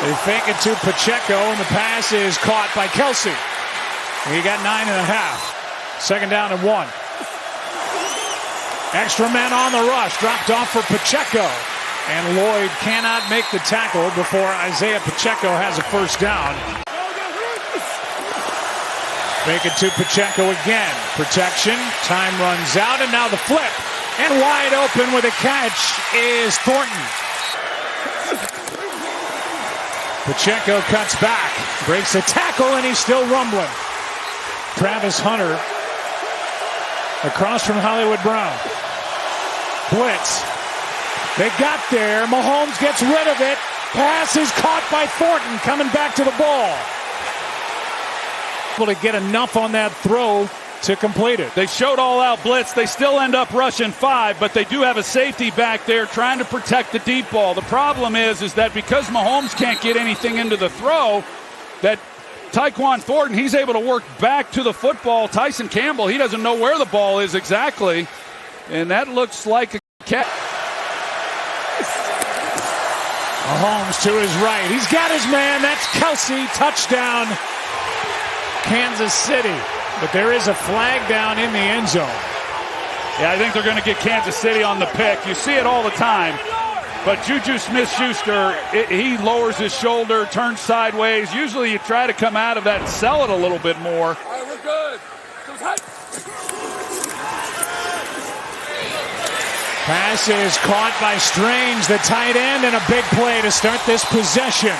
They fake it to Pacheco, and the pass is caught by Kelsey. He got 9.5. Second down and 1. Extra man on the rush, dropped off for Pacheco. And Lloyd cannot make the tackle before Isaiah Pacheco has a first down. Fake it to Pacheco again. Protection, time runs out, and now the flip. And wide open with a catch is Thornton. Pacheco cuts back, breaks the tackle, and he's still rumbling. Travis Hunter across from Hollywood Brown. Blitz. They got there. Mahomes gets rid of it. Pass is caught by Thornton coming back to the ball. Able to get enough on that throw to complete it. They showed all-out blitz. They still end up rushing 5, but they do have a safety back there trying to protect the deep ball. The problem is that because Mahomes can't get anything into the throw, that Tyquan Thornton, he's able to work back to the football. Tyson Campbell, he doesn't know where the ball is exactly, and that looks like a catch. Mahomes to his right. He's got his man. That's Kelsey. Touchdown, Kansas City. But there is a flag down in the end zone. Yeah, I think they're going to get Kansas City on the pick. You see it all the time. But Juju Smith-Schuster, he lowers his shoulder, turns sideways. Usually you try to come out of that and sell it a little bit more. All right, we're good. Pass is caught by Strange, the tight end, and a big play to start this possession.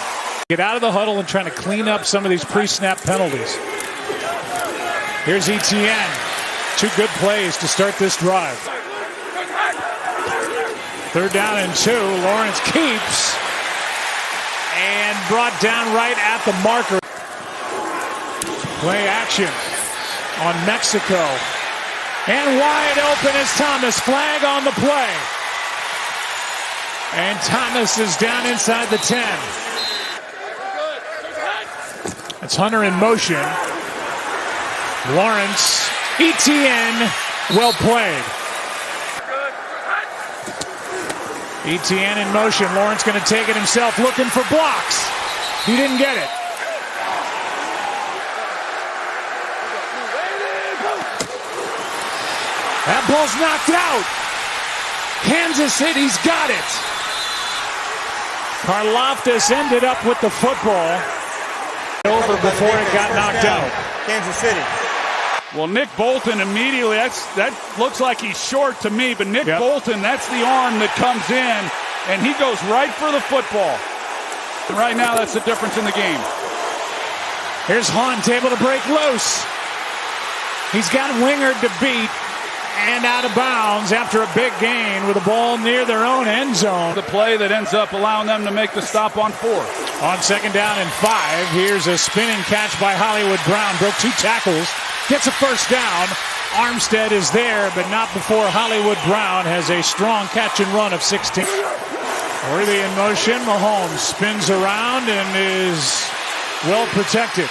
Get out of the huddle and trying to clean up some of these pre-snap penalties. Here's Etienne. 2 good plays to start this drive. Third down and 2. Lawrence keeps and brought down right at the marker. Play action on Mexico. And wide open is Thomas. Flag on the play. And Thomas is down inside the 10. It's Hunter in motion. Lawrence, Etienne, well played. Etienne in motion. Lawrence going to take it himself, looking for blocks. He didn't get it. That ball's knocked out. Kansas City's got it. Karlaftis ended up with the football. Over before it got knocked out. Kansas City. Well, Nick Bolton immediately, that looks like he's short to me, but Nick Bolton, that's the arm that comes in, and he goes right for the football. And right now, that's the difference in the game. Here's Hunt able to break loose. He's got Wingard to beat and out of bounds after a big gain with the ball near their own end zone. The play that ends up allowing them to make the stop on 4. On second down and 5, here's a spinning catch by Hollywood Brown. Broke 2 tackles. Gets a first down. Armstead is there, but not before Hollywood Brown has a strong catch and run of 16. Worthy in motion. Mahomes spins around and is well protected.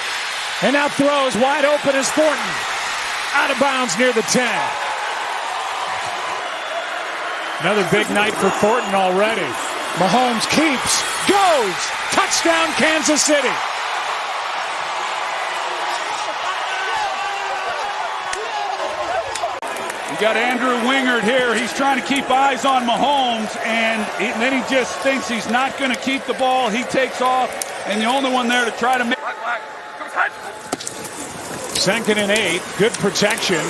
And now throws wide open is Thornton. Out of bounds near the 10. Another big night for Thornton already. Mahomes keeps, goes, touchdown Kansas City. You got Andrew Wingard here. He's trying to keep eyes on Mahomes, and then he just thinks he's not going to keep the ball. He takes off, and the only one there to try to make. Second and 8, good protection,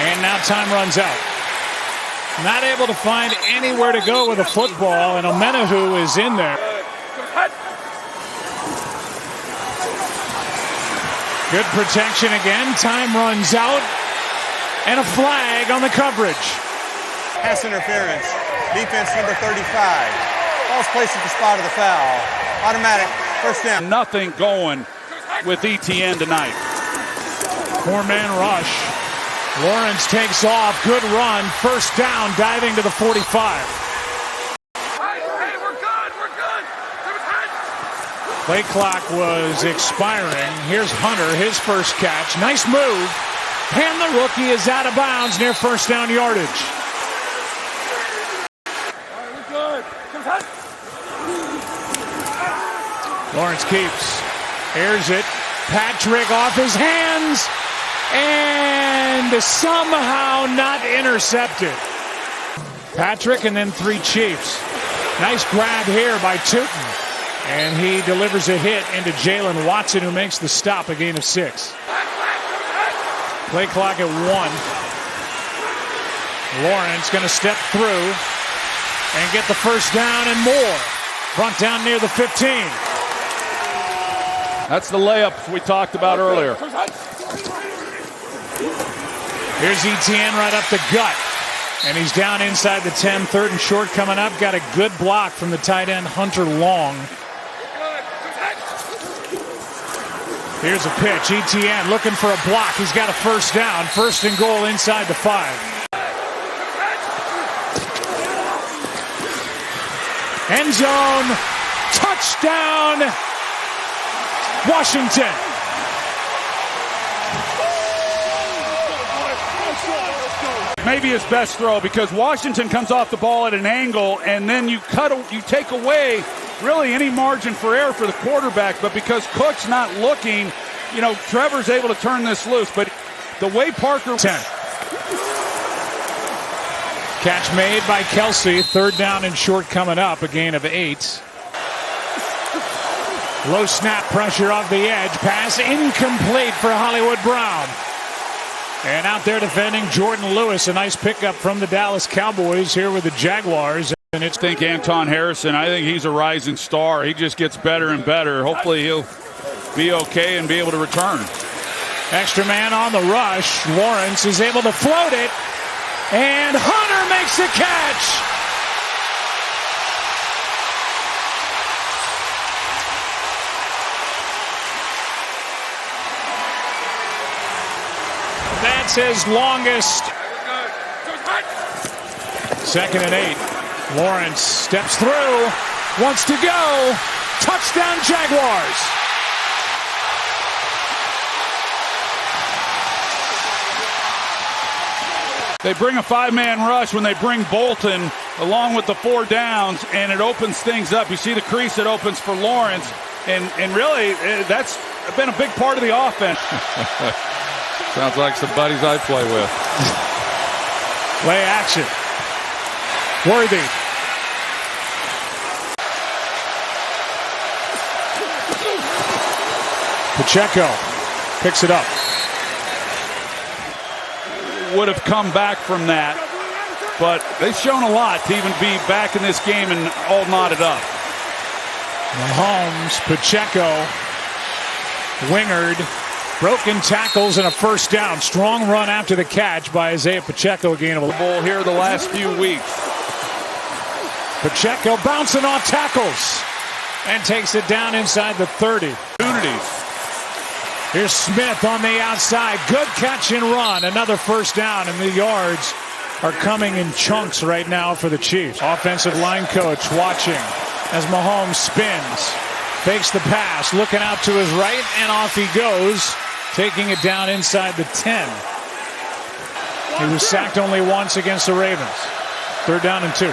and now time runs out. Not able to find anywhere to go with a football, and Omenahu is in there. Good protection again. Time runs out. And a flag on the coverage. Pass interference. Defense number 35. Ball's placed at the spot of the foul. Automatic first down. Nothing going with Etienne tonight. 4-man rush. Lawrence takes off. Good run. First down, diving to the 45. Hey, we're good. Play clock was expiring. Here's Hunter, his first catch. Nice move. And the rookie is out of bounds near first down yardage. Lawrence keeps. Airs it. Patrick off his hands. And somehow not intercepted. Patrick and then 3 Chiefs. Nice grab here by Tootin. And he delivers a hit into Jalen Watson, who makes the stop, a gain of 6. Play clock at 1. Lawrence going to step through and get the first down and more. Front down near the 15. That's the layup we talked about earlier. Here's Etienne right up the gut. And he's down inside the 10. 3rd and short coming up. Got a good block from the tight end, Hunter Long. Here's a pitch. Etienne looking for a block. He's got a first down. 1st and goal inside the 5. End zone. Touchdown. Washington. Maybe his best throw, because Washington comes off the ball at an angle, and then you take away really any margin for error for the quarterback. But because Cook's not looking, Trevor's able to turn this loose. But the way Parker 10. Catch made by Kelsey. 3rd down and short coming up. A gain of 8. Low snap pressure off the edge. Pass incomplete for Hollywood Brown. And out there defending Jordan Lewis. A nice pickup from the Dallas Cowboys here with the Jaguars. And it's Anton Harrison. I think he's a rising star. He just gets better and better. Hopefully he'll be okay and be able to return. Extra man on the rush. Lawrence is able to float it. And Hunter makes the catch. That's his longest. 2nd and 8. Lawrence steps through. Wants to go. Touchdown Jaguars. They bring a 5-man rush when they bring Bolton along with the 4 downs, and it opens things up. You see the crease that opens for Lawrence, and really that's been a big part of the offense. Sounds like some buddies I play with. Play action. Worthy. Pacheco picks it up. Would have come back from that, but they've shown a lot to even be back in this game and all knotted up. Mahomes, Pacheco, Wingard, broken tackles and a first down. Strong run after the catch by Isaiah Pacheco. Gain of a ball here the last few weeks. Pacheco bouncing off tackles and takes it down inside the 30. Here's Smith on the outside. Good catch and run. Another first down, and the yards are coming in chunks right now for the Chiefs. Offensive line coach watching as Mahomes spins. Fakes the pass, looking out to his right, and off he goes, taking it down inside the 10. He was sacked only once against the Ravens. 3rd down and 2.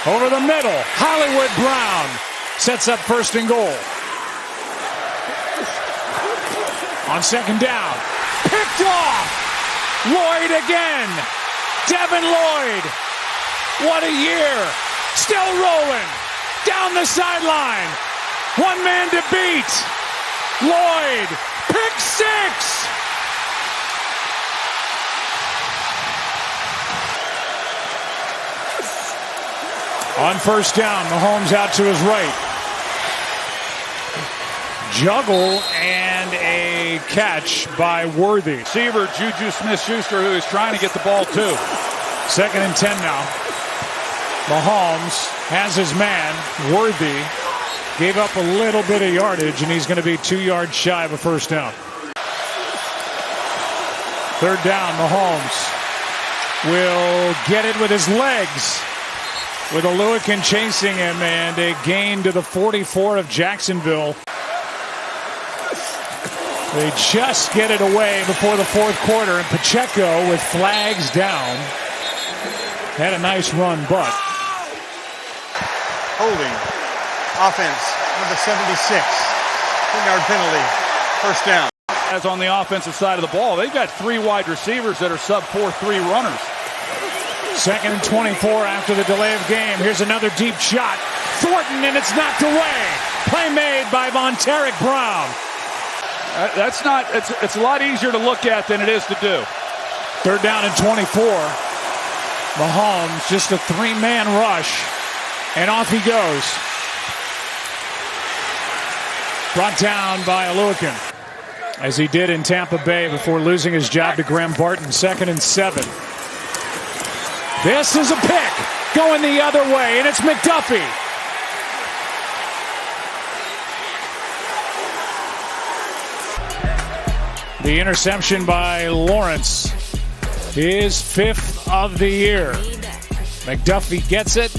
Over the middle, Hollywood Brown sets up 1st and goal. On 2nd down, picked off. Lloyd again. Devin Lloyd. What a year. Still rolling. Down the sideline. 1 man to beat. Lloyd. Pick 6. On 1st down, Mahomes out to his right. Juggle and a catch by Worthy. Receiver Juju Smith-Schuster, who is trying to get the ball too. 2nd and 10 now. Mahomes has his man. Worthy gave up a little bit of yardage, and he's going to be 2 yards shy of a first down. 3rd down, Mahomes will get it with his legs, with Oluwakin chasing him, and a gain to the 44 of Jacksonville. They just get it away before the 4th quarter, and Pacheco with flags down. Had a nice run, but holding Offense, number 76. 10-yard penalty. First down. As on the offensive side of the ball, they've got 3 wide receivers that are sub 4.3 runners. 2nd and 24 after the delay of game. Here's another deep shot. Thornton, and it's knocked away. Play made by Vonteric Brown. It's a lot easier to look at than it is to do. 3rd down and 24. Mahomes, just a 3-man rush, and off he goes. Brought down by Aluakin, as he did in Tampa Bay before losing his job to Graham Barton. 2nd and 7. This is a pick going the other way, and it's McDuffie. The interception by Lawrence, his 5th of the year. McDuffie gets it.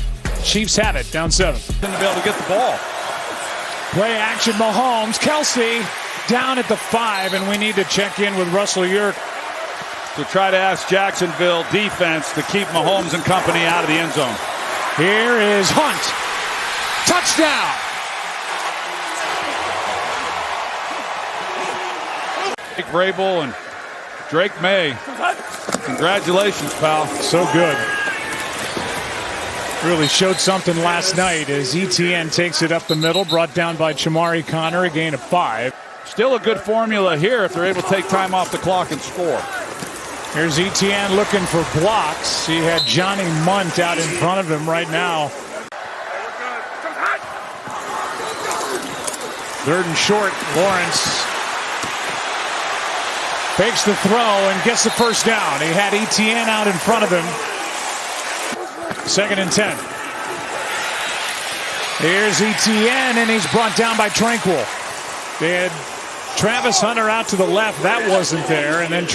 Chiefs have it, down 7. To be able to get the ball. Play action, Mahomes. Kelsey down at the 5, and we need to check in with Russell Yerk to try to ask Jacksonville defense to keep Mahomes and company out of the end zone. Here is Hunt. Touchdown! Jake Vrabel and Drake May. Congratulations, pal. So good. Really showed something last night as ETN takes it up the middle, brought down by Chamari Connor, a gain of 5. Still a good formula here if they're able to take time off the clock and score. Here's ETN looking for blocks. He had Johnny Munt out in front of him right now. 3rd and short. Lawrence fakes the throw and gets the first down. He had ETN out in front of him. 2nd and 10. Here's ETN, and he's brought down by Tranquil. They had Travis Hunter out to the left. That wasn't there. And then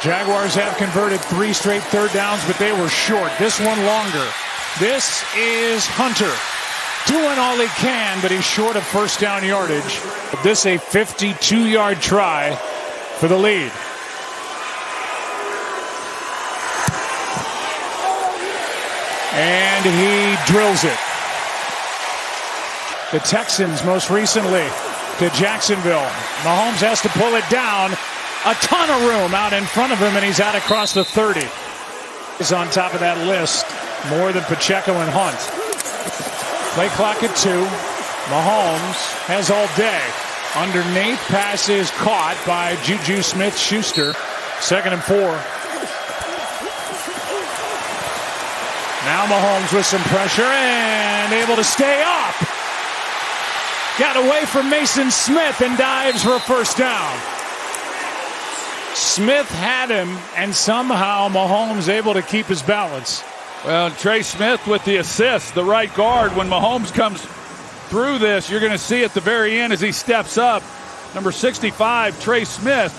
Jaguars have converted 3 straight 3rd downs, but they were short. This one longer. This is Hunter doing all he can, but he's short of first down yardage. This a 52-yard try for the lead. And he drills it. The Texans most recently to Jacksonville. Mahomes has to pull it down. A ton of room out in front of him, and he's out across the 30. He's on top of that list, more than Pacheco and Hunt. Play clock at 2. Mahomes has all day. Underneath, pass is caught by Juju Smith-Schuster. 2nd and 4. Now Mahomes with some pressure and able to stay up. Got away from Mason Smith and dives for a first down. Smith had him, and somehow Mahomes able to keep his balance. Well, Trey Smith with the assist, the right guard. When Mahomes comes through this, you're going to see at the very end as he steps up. Number 65, Trey Smith.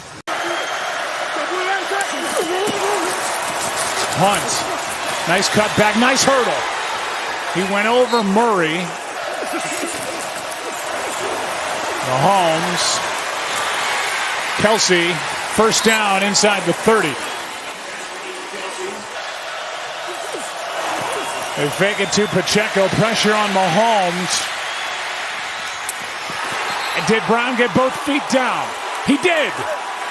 Hunt. Nice cutback, nice hurdle. He went over Murray. Mahomes. Kelsey. First down inside the 30. They fake it to Pacheco. Pressure on Mahomes. And did Brown get both feet down? He did.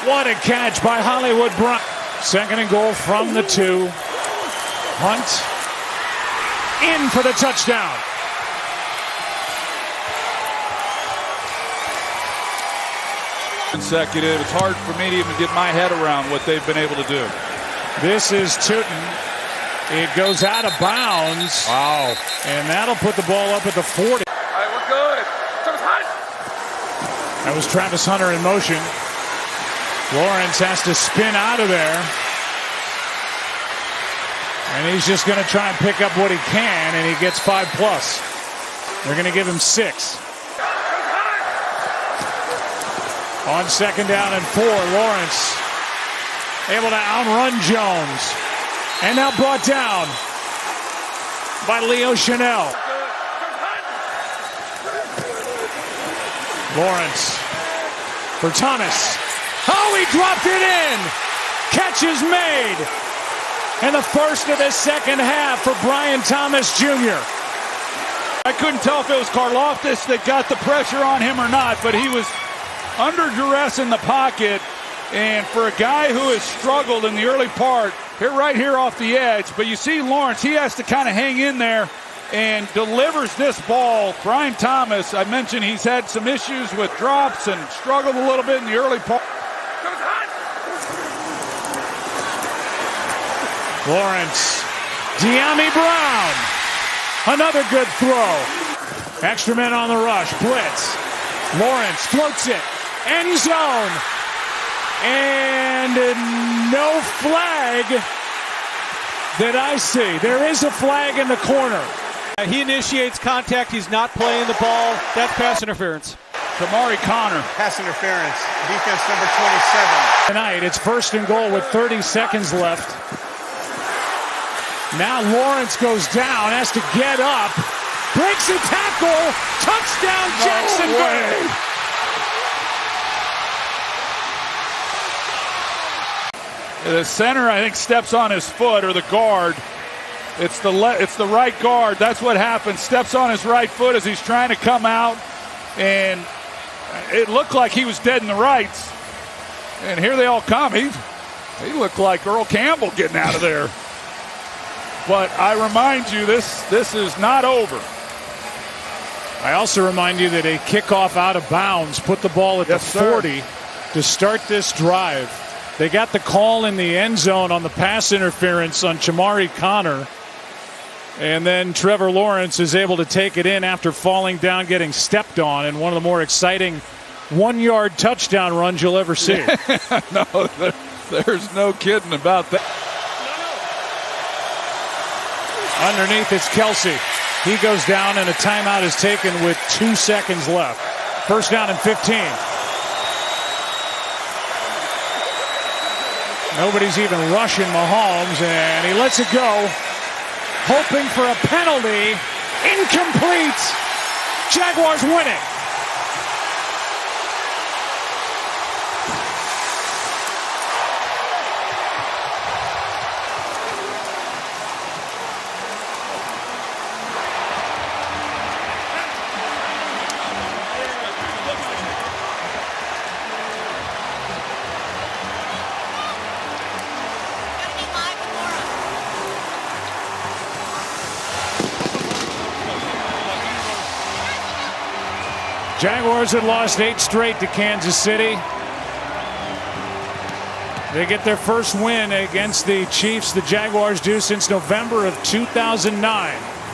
What a catch by Hollywood Brown. 2nd and goal from the 2. Hunt in for the touchdown. Consecutive. It's hard for me to even get my head around what they've been able to do. This is Tootin. It goes out of bounds. Wow. And that'll put the ball up at the 40. All right, we're good. That was Travis Hunter in motion. Lawrence has to spin out of there. And he's just going to try and pick up what he can, and he gets 5+. They're going to give him 6. On 2nd down and 4, Lawrence able to outrun Jones. And now brought down by Leo Chanel. Lawrence for Thomas. Oh, he dropped it in. Catch is made. And the first of the second half for Brian Thomas Jr. I couldn't tell if it was Karlaftis that got the pressure on him or not, but he was under duress in the pocket. And for a guy who has struggled in the early part, right here off the edge, but you see Lawrence, he has to kind of hang in there and delivers this ball. Brian Thomas, I mentioned he's had some issues with drops and struggled a little bit in the early part. Lawrence, De'Ami Brown, another good throw. Extra men on the rush, blitz. Lawrence floats it, end zone, and no flag that I see. There is a flag in the corner. He initiates contact. He's not playing the ball. That's pass interference. Jamari Connor. Pass interference, defense number 27. Tonight, it's 1st and goal with 30 seconds left. Now Lawrence goes down, has to get up, breaks a tackle, touchdown Jacksonville. The center, I think, steps on his foot, or the guard. It's the right guard. That's what happens. Steps on his right foot as he's trying to come out, and it looked like he was dead in the rights. And here they all come. He looked like Earl Campbell getting out of there. But I remind you, this is not over. I also remind you that a kickoff out of bounds put the ball at the 40 to start this drive. They got the call in the end zone on the pass interference on Jamari Connor. And then Trevor Lawrence is able to take it in after falling down, getting stepped on, in one of the more exciting 1-yard touchdown runs you'll ever see. No, there's no kidding about that. Underneath, it's Kelsey. He goes down, and a timeout is taken with 2 seconds left. 1st down and 15. Nobody's even rushing Mahomes, and he lets it go, hoping for a penalty. Incomplete. Jaguars win it. Jaguars had lost 8 straight to Kansas City. They get their first win against the Chiefs, the Jaguars do, since November of 2009.